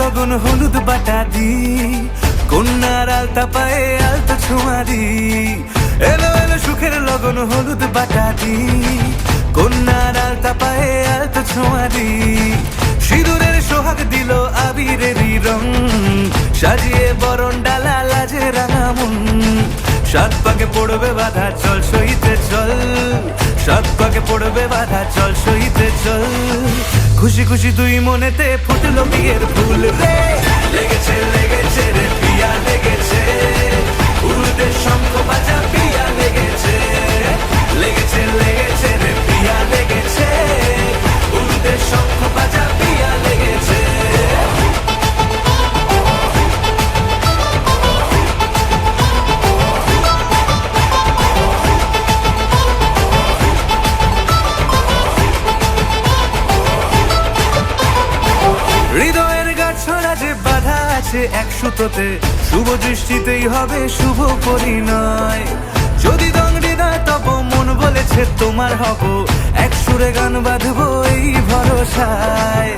লগন হলুদ বাটা দি কন্যার আলতা পায়ে আলতা ছোঁয়া দি এলো এলো সুখের লগন হলুদ বাটা দি কন্যার আলতা পায়ে আলতা ছোঁয়া দি সিঁদুরের সোহাগ দিল আবিরেরই রং সাজিয়ে বরণ ডালা লাজে রাঙা মন সাত পাকে পড়বে বাধা চল সইতে চল সাত পাকে পড়বে বাধা চল সইতে চল খুশি খুশি দুই মনেতে ফুটলো বিয়ের ফুল রে লেগেছে লেগেছে রে পিয়া লেগেছে উড়তে শঙ্খ বাজা পিয়া লেগেছে লেগেছে লেগেছে রে পিয়া লেগেছে উড়তে শঙ্খ বাজা পিয়া লেগেছে হৃদয়ের গাছড়া যে বাধা আছে এক সুতোতে শুভ দৃষ্টিতেই হবে শুভ পরিণয় যদি দংড়ি দেয় তব মন বলেছে তোমার হব এক সুরে গান বাঁধবো এই ভরসায়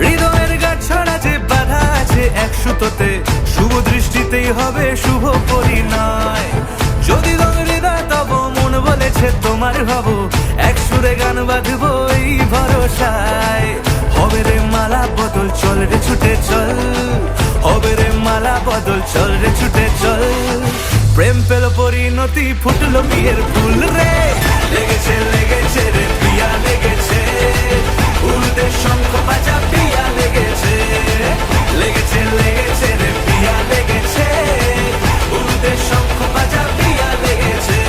হৃদয়ের গাছড়া যে বাধা আছে এক সুতোতে শুভ দৃষ্টিতেই হবে শুভ পরিণয় যদি দংড়ি দেয় তব মন বলেছে তোমার হব এক সুরে গান বাঁধবো এই ভরসায় হবে রে মালা বদল চল রে ছুটে চল হবে রে মালা বদল চল রে ছুটে চল প্রেম পেল পরিণতি ফুটলো বিয়ের ফুল রে লেগেছে লেগেছে রে পিয়া লেগেছে উড়তে শঙ্খ বাজা পিয়া লেগেছে লেগেছে লেগেছে রে পিয়া লেগেছে উড়তে শঙ্খ বাজা পিয়া লেগেছে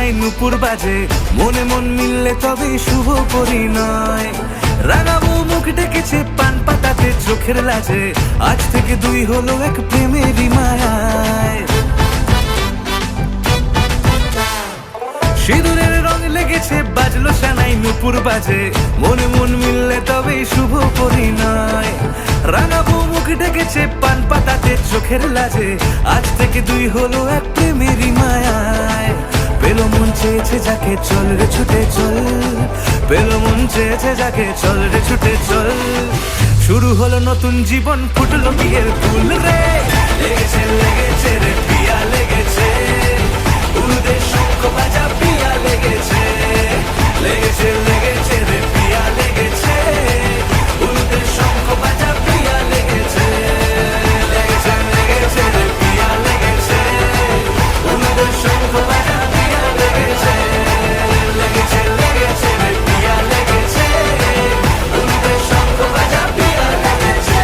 সানাই নুপুর বাজে, মনে মন মিললে তবেই শুভ পরিণয়। রাঙা বউ মুখ ডেকেছে পান পাতাতে চোখের লাজে, আজ থেকে দুই হলো এক প্রেমেরই মায়ায়। সিঁদুরের রং লেগেছে বাজলো সানাই নুপুর বাজে, মনে মন মিললে তবেই শুভ পরিণয়। রাঙা বউ মুখ ডেকেছে পান পাতাতে চোখের লাজে, আজ থেকে দুই হলো এক প্রেমেরই মায়ায়। পেলো মন চেয়েছে যাকে চল রে ছুটে চল, পেলো মন চেয়েছে যাকে চল রে ছুটে চল। শুরু হলো নতুন জীবন, ফুটলো বিয়ের ফুল রে। লেগেছে লেগেছে রে পিয়া লেগেছে, উলুদের শঙ্খ বাজা পিয়া লেগেছে। লেগেছে লেগেছে রে পিয়া লেগেছে, উলুদের শঙ্খ বাজা পিয়া লেগেছে। লেগেছে লেগেছে রে পিয়া লেগেছে, উলুদের শঙ্খ বাজা পিয়া লেগেছে। লেগেছে লেগেছে রে পিয়া লেগেছে, উলুদের শঙ্খ বাজা পিয়া লেগেছে।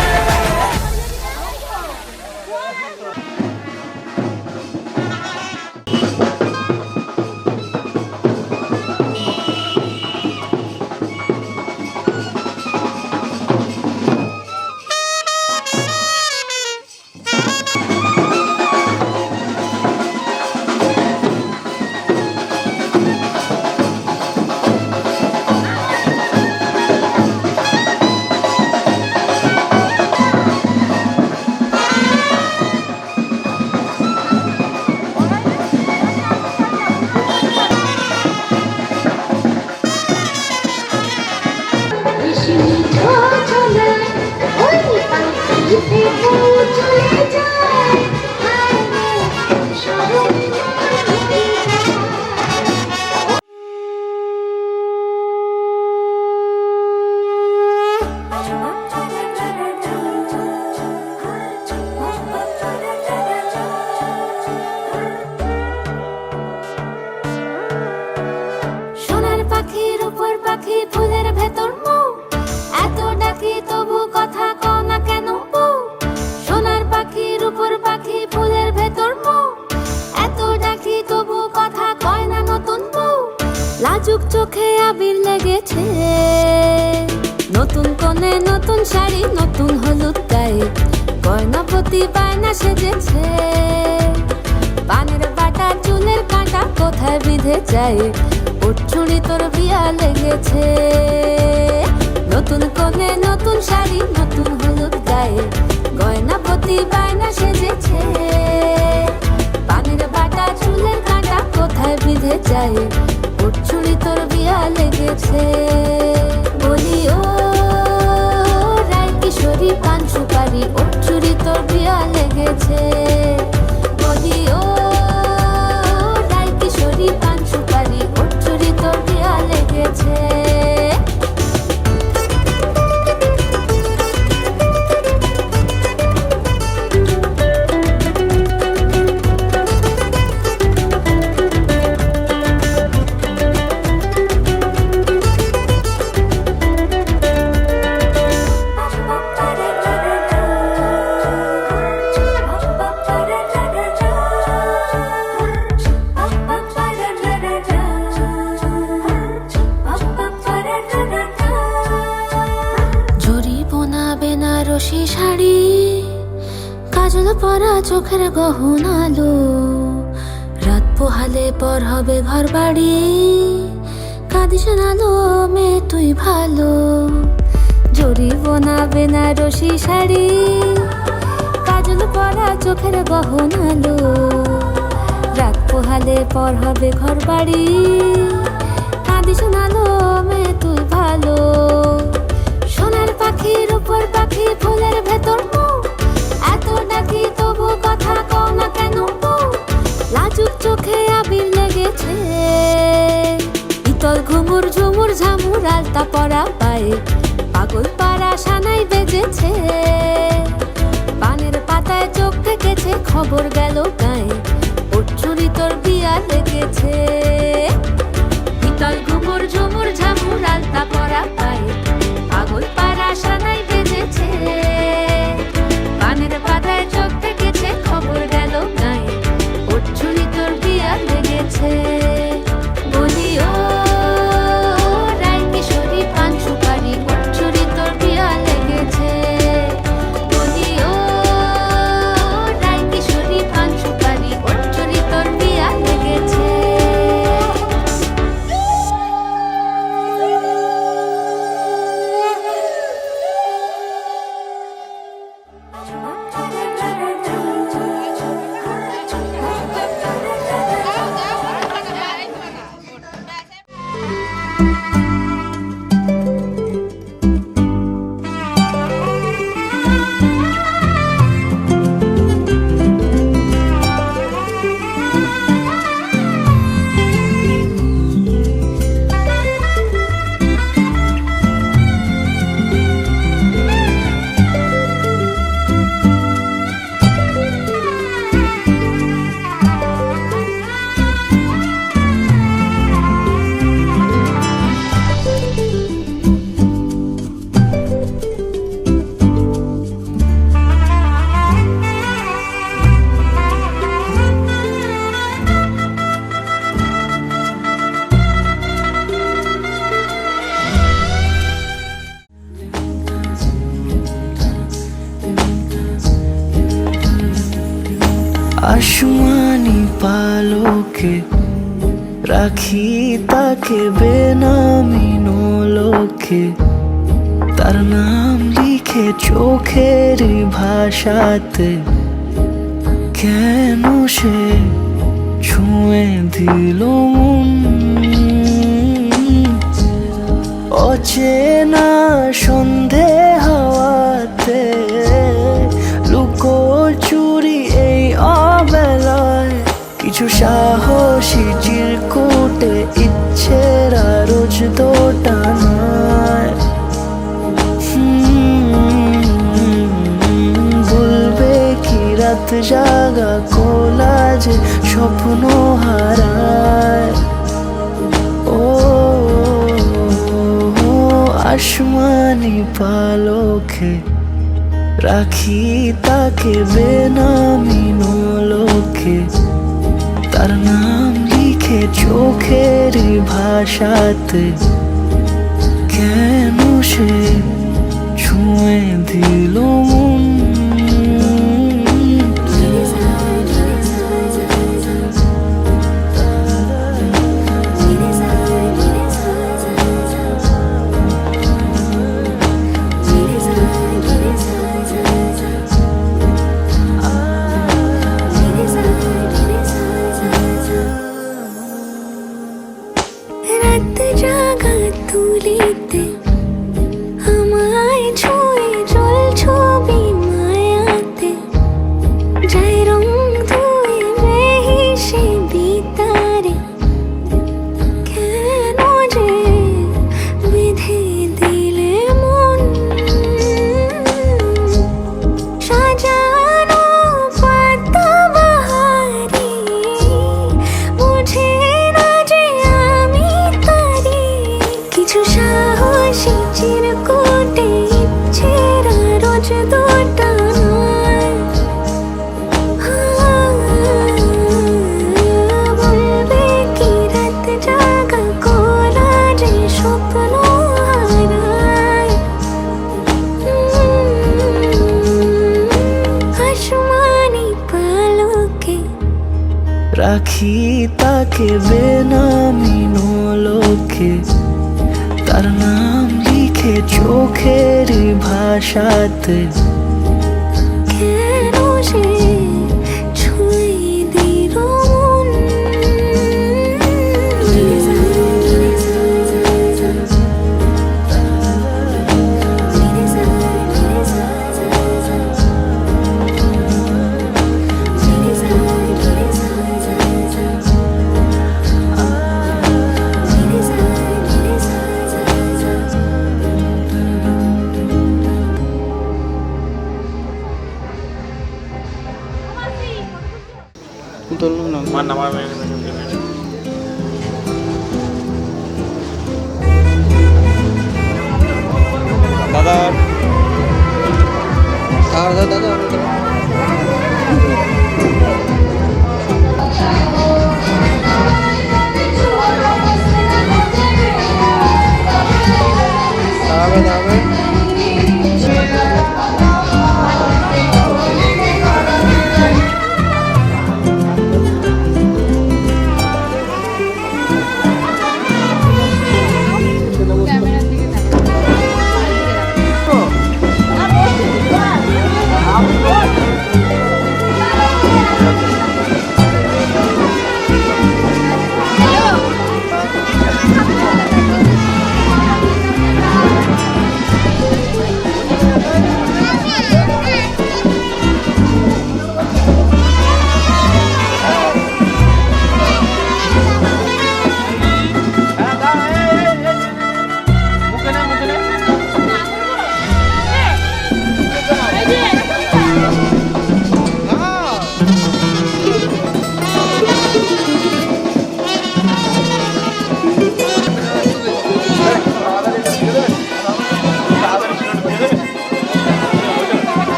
সোনার পাখির উপর পাখি ফুলের ভেতর মৌ, এত ডাকি তবু কথা কও না কেন বউ। সোনার পাখির উপর পাখি ফুলের ভেতর মৌ, এত ডাকি তবু কথা কয় না নতুন বউ। লাজুক চোখে আবির লেগেছে, নতুন কোণে নতুন শাড়ি নতুন হলুদ গায়ে, গয়নাপতি বায়না সেজেছে। পানের বাটা চুলের কাঁটা কোথায় বিঁধে যায়, উঠছুড়ি তোর বিয়া লেগেছে। নতুন কোণে নতুন শাড়ি নতুন হলুদ গায়ে, গয়নাপতি বায়না সেজেছে। পানের বাটা চুলের কাঁটা কোথায় বিঁধে যায়, উঠছুড়ি তোর বিয়া লেগেছে। বলি ও রায় কিশোরী পান সুপারি, উঠছুড়ি তোর বিয়া লেগেছে। বলি ও রায় কিশোরী পান সুপারি, উঠছুড়ি তোর বিয়া লেগেছে। বেনারসি শাড়ি, কাজল পরা চোখের গহনালো, রাত পোহালে পর হবে ঘর বাড়ি, কাঁদিস নালো মেয়ে তুই ভালো। জরি বোনা বেনারসি শাড়ি, কাজল পরা চোখের গহনালো, রাত পোহালে পর হবে ঘর বাড়ি, কাঁদিস নালো মেয়ে তুই ভালো। সোনার পাখির উপর পাখি ফুলের ভেতর মৌ, এত ডাকি তবু কথা কও না কেন বউ। লাজুক চোখে আবির লেগেছে, ইতল ঘুমুর ঝুমুর ঝামুর আলতা পরা পায়ে, পাগল পাড়া সানাই বেজেছে। পানের পাতায় চোখ থেকেছে খবর গেল গায়ে, উঠছুরি তোর বিয়া লেগেছে। ইতল ঘুমুর ঝুমুর ঝামুর আলতা পরা পায়ে, পাগল পাড়া সানাই বেজেছে। পানের পাতায় চোখ থেকেছে খবর গেল গায়ে, উঠছুরি তোর বিয়া লেগেছে। আসমানি পালকে রাখি তাকে বেনামি নোলকে, তার নাম লিখে চোখের ভাষাতে। কেন সে ছুঁয়ে দিল মন, অচেনা সন্ধে হাওয়াতে, লুকো চুরি এই অবেলায়। কিছু সাহসী চিরকুটে ইচ্ছের রোজ দোটানায়। বলবে কি রাত জাগা কোলাজে স্বপ্ন হারায়। ও আসমানি পালকে রাখি তাকে বেনামি নোলকে, তার নাম লিখে চোখের ভাষাতে। কেন সে ছুঁয়ে দিল মন, রাত জাগা তুলিতে আমায় ছুঁয়ে জল ছবি মায়াতে। যাই রং ধুয়ে বেহিসে বিতারে, কেন যে বেঁধে দিলে মন। সাজানো পাতা বাহারি বুঝে না যে আমি তারি। কিছু সাহসী চিরকুটে ইচ্ছের রোজ দোটানায়। বলবে কি রাত জাগা কোলাজে স্বপ্ন হারায়। আসমানি পালকে রাখি তাকে বেনামি নোলকে, তার নাম লিখে চোখের ভাষাতে। কেন সে ছুঁয়ে দিল মন। দাদা দাদা দাদা দাঁড়াবে দাঁড়াবে ক্যামেরার দিকে তাকাও।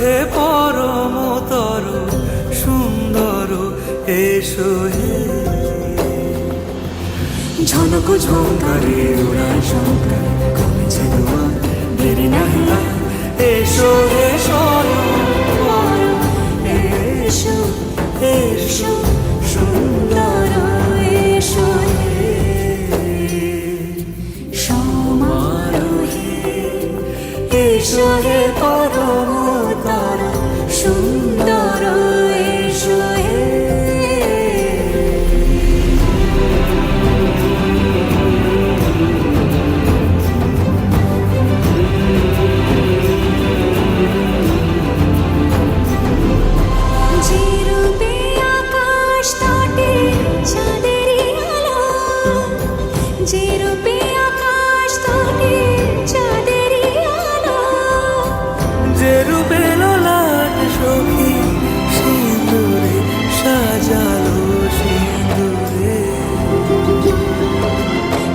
হে পরমতর সুন্দর এসো হে ঝনক ঝঙ্কারে উড়ায় শঙ্কার কমেছে দুয়ার দেরি নাহি আর এসো হে সরোবর এসো এসো সুন্দর এসো হে সমারোহে এসো হে পরমতর সুন্দর এসো হে যে রূপে আকাশ তটে চাঁদেরই আলো, যে রূপে আকাশ তটে চাঁদেরই আলো, যে রূপে লোলাট সখী সিঁদুরে সাজালো সিঁদুরে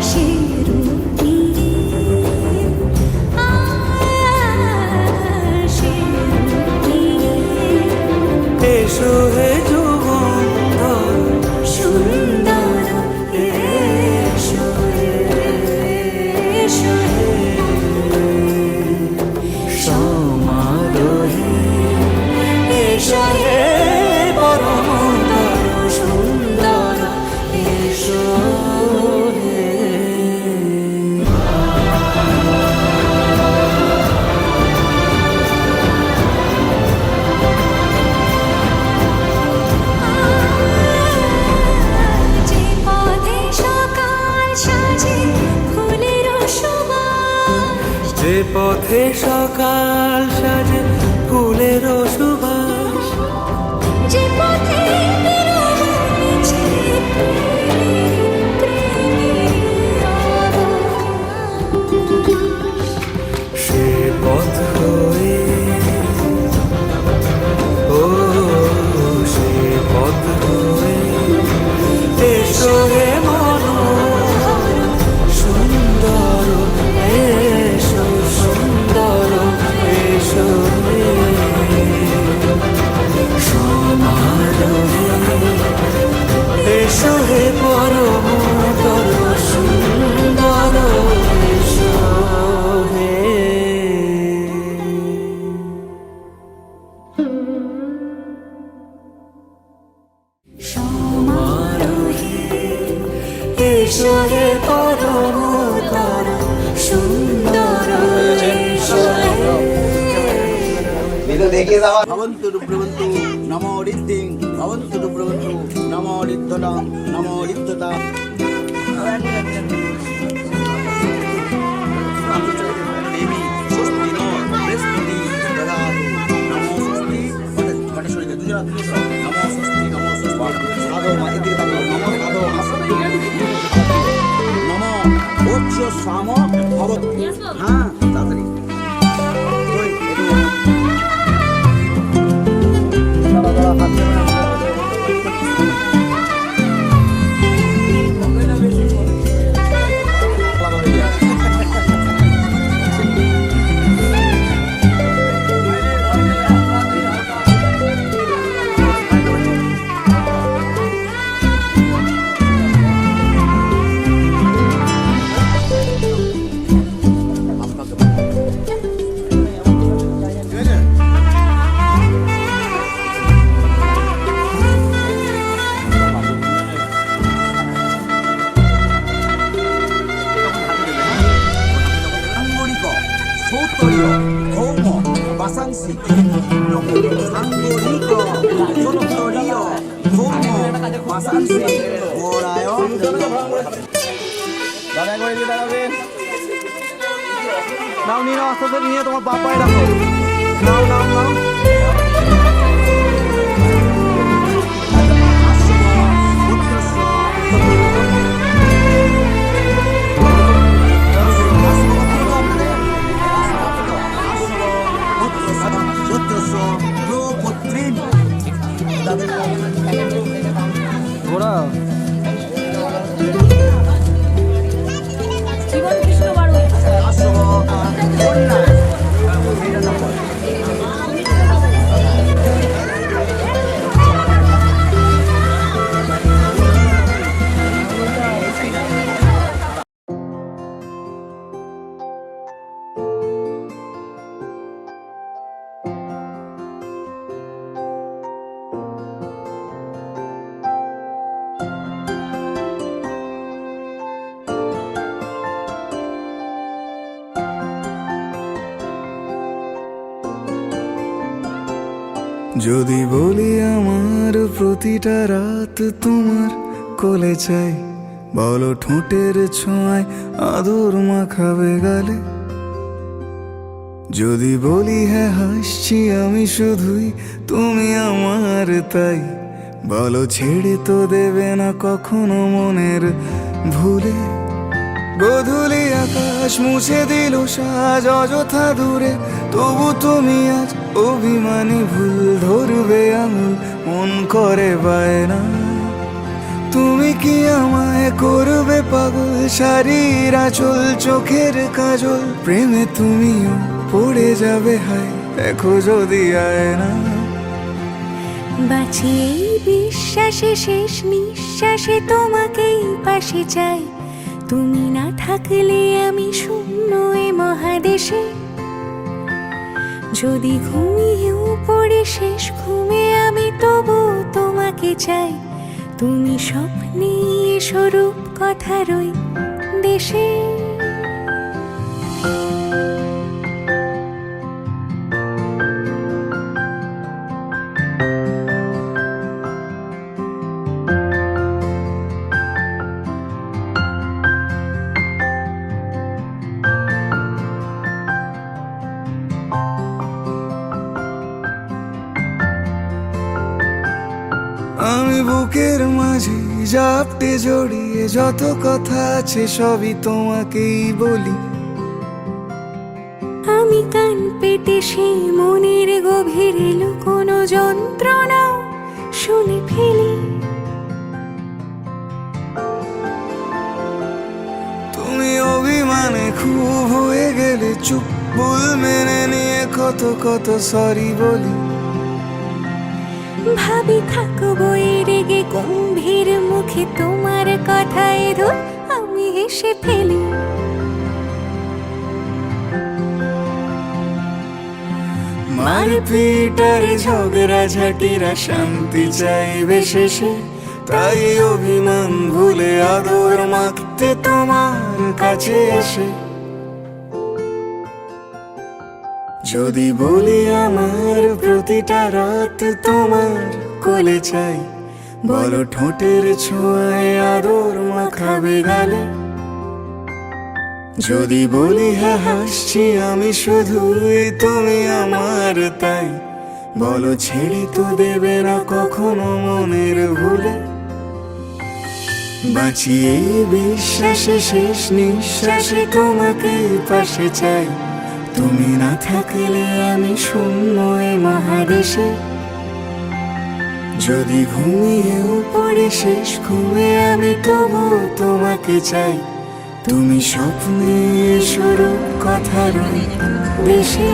সে রূপ নিয়ে সে রূপ নিয়ে এসো হে যুগন্ধর সুন্দর এসো এসো সমারোহে এসো হে পরমতর সুন্দর এসো হে যে পথে সকাল সাজে ফুলের সুবাস, যে পথে সকাল সাজে ফুলের সুবাস যে পথে বিরহ মিছে প্রেমের অবকাশ, সে পথ হয়ে ও সে পথ হয়ে এসো হে মনোহর সুন্দর এসো সুন্দর এসো হে সমারোহে এসো হে পরমতর সুন্দর এসো হে সমারোহে এসো হে পরমতর সুন্দর এসো হে భవంతు బ్రవంతు నమో రిద్ధిం భవంతు బ్రవంతు నమో రిద్ధతాం నమో రిద్ధతాం దేవి స్వస్తి నో బృహస్పతి దదాతు నమో స్వస్తి పటేశ్వరి గుజరాత్ నమో స్వస్తి సాధో మా ఇదికి తగ్గ నమో సాధో నమో ఓక్ష సామ భవ হ্যাঁ তাড়াতাড়ি ওই 바상시 상고리고 소록도리요 고모 바상시 뭐라요? দাদা করে দিয়ে দাঁড়াবেন নাও নিয়ে আস্তে নিয়ে তোমার বাপায় রাখো নাও নাও নাও ঘোড়া জীবন কৃষ্ণ বাড়ুই। যদি বলি আমার প্রতিটা রাত তোমার কোলে চাই, বলো ঠোঁটের ছোঁয়ায় আদর মাখাবে গালে। যদি বলি হ্যাঁ হাসছি আমি শুধুই, তুমি আমার তাই, বলো ছেড়ে তো দেবে না কখনো মনের ভুলে। গোধূলি আকাশ মুছে দিল সাজ অযথা দূরে, তবু তুমি আজ অভিমানী ভুল ধরবে আঙুল, মন করে বায়না। তুমি কি আমায় করবে পাগল, শাড়ির আঁচল চোখের কাজল, প্রেমে তুমিও পড়ে যাবে হায় দেখো যদি আয়না। বাঁচি এই বিশ্বাসে শেষ নিঃশ্বাসে তোমাকেই পাশে চাই, তুমি না থাকলে আমি শূন্য এ মহাদেশে। যদি ঘুমিয়েও পড়ে শেষ ঘুমে আমি তবু তোমাকে চাই, তুমি স্বপ্নে স্বরূপ কথার ওই দেশে। আমি বুকের মাঝে জাপটে জড়িয়ে যত কথা আছে সবই তোমাকেই বলি। আমি কান পেতে সেই মনের গভীরে লুকোনো যন্ত্রণা শুনে ফেলি। তুমি অভিমানে খুব হয়ে গেলে চুপ, ভুল মেনে নিয়ে কত কত সরি বলি। ভাবি থাকবো এই রেগে গম্ভীর মুখে তোমার কথায় ধর আমি হেসে ফেলি। মারপিট আর ঝগড়া ঝাঁটিরা শান্তি চাইবে শেষে, তাই অভিমান ভুলে আদর মাখতে তোমার কাছে এসে। যদি বলি আমার প্রতিটা রাত তোমার কোলে চাই, বলো ঠোঁটের ছোঁয়ায় আদর মাখাবে গালে। যদি বলি হ্যাঁ হাসছি আমি শুধুই, তুমি আমার তাই, বলো ছেড়ে তো দেবে না কখনো মনের ভুলে। বাঁচি এই বিশ্বাসে শেষ নিঃশ্বাসে তোমাকে পাশে চাই, তুমি না থাকলে আমি শূন্য এ মহাদেশে। যদি ঘুমিয়েও পড়ে শেষ ঘুমে আমি তবু তোমাকে চাই, তুমি স্বপ্নে স্বরূপ কথার দেশে।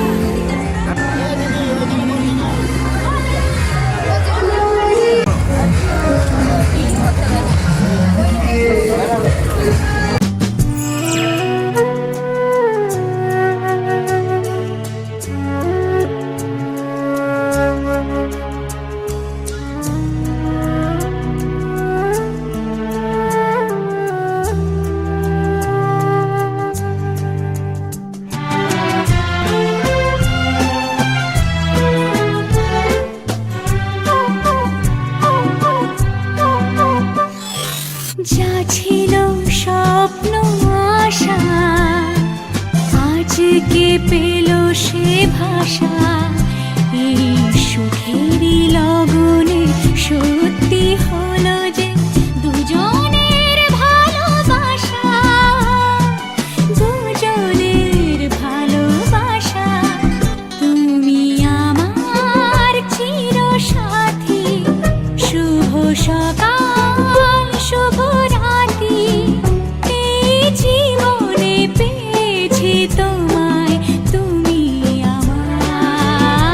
যা ছিল স্বপ্ন আশা আজকে পেল সে ভাষা, এই সুখেরই লগনে সত্যি হলো যে দুজনের ভালোবাসা, দুজনের ভালোবাসা। তুমি আমার চিরসাথী, শুভ সকাল শুভ রাতি, এই জীবনে পেয়েছি তোমায়, তুমি আমার।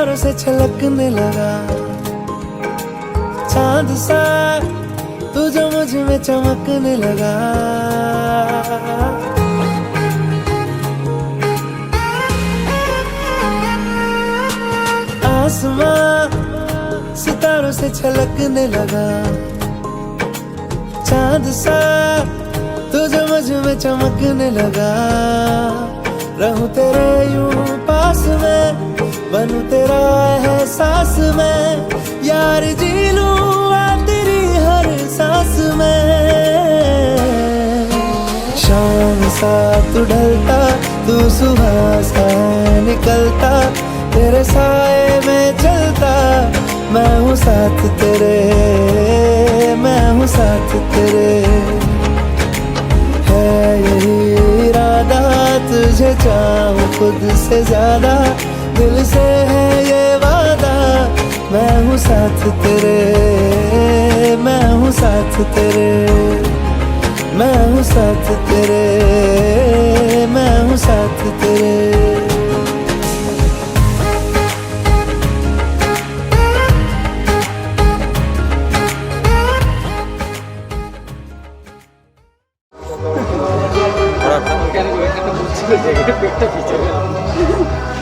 सितारों से छलकने लगा चांद सा तू जो मुझ में चमकने लगा आसमां सितारों से छलकने लगा चांद सा तू जो मुझ में चमकने लगा रहूं तेरे यूं पास में बनूं तेरा एहसास में यार जी लूं तेरी हर सांस में शाम सा तू ढलता तू सुबह सा निकलता तेरे साए में चलता मैं हूँ साथ तेरे मैं हूँ साथ तेरे है यही इरादा तुझे चाहूं खुद से ज्यादा दिल से है ये वादा मैं हूँ साथ तेरे मैं हूँ साथ तेरे मैं हूँ साथ तेरे मैं हूँ साथ तेरे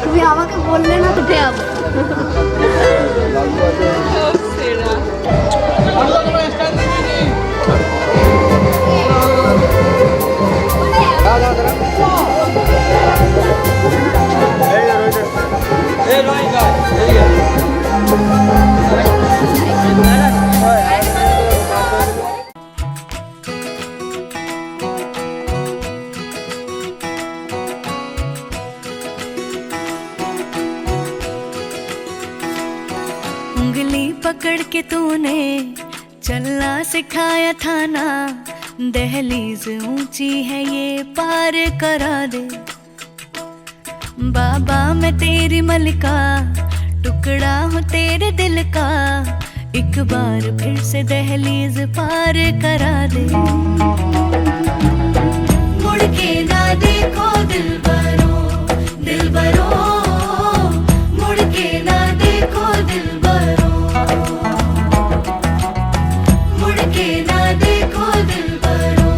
তুমি আমাকে বললে না তো দেব उंगली पकड़ के तूने चलना सिखाया था ना दहलीज ऊंची है ये पार करा दे बाबा मैं तेरी मलिका टुकड़ा हूँ तेरे दिल का एक बार फिर से दहलीज पार करा दे मुड़ के ना देखो दिलबरो दिलबरो मुड़ के ना देखो दिलबरो मुड़ के ना देखो दिलबरो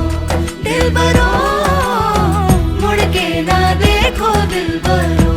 दिलबरो मुड़ के ना देखो दिलबरो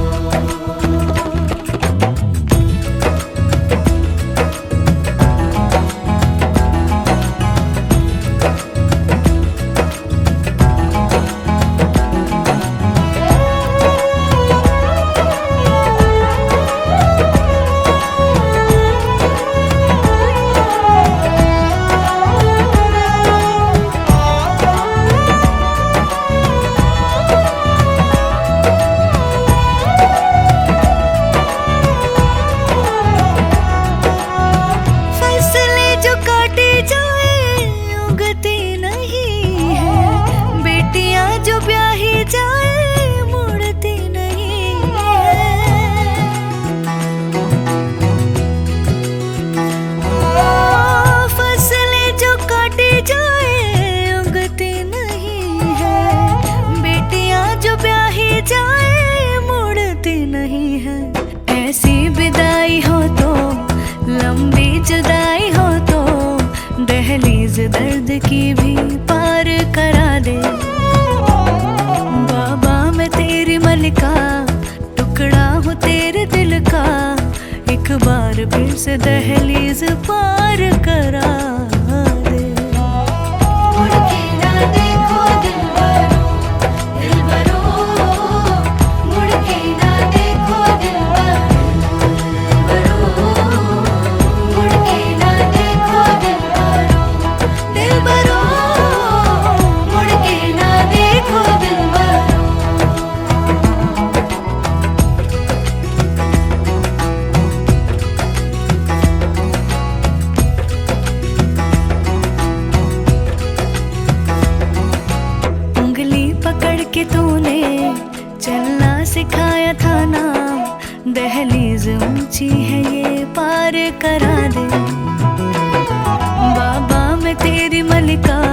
दर्द की भी पार करा दे बाबा मैं तेरी मलिका टुकड़ा हूँ तेरे दिल का एक बार फिर से दहलीज पार करा दे मुड़ के ना देखो दिलबरो दिलबरो मुड़ के ना देखो दिलबरो मुड़ के ना देखो दिलबरो दिलबरो मुड़ के ना देखो दिलबरो उंगली पकड़ के तूने चलना सिखाया था ना दहलीज ऊंची है ये पार करा दे बाबा मैं तेरी मलिका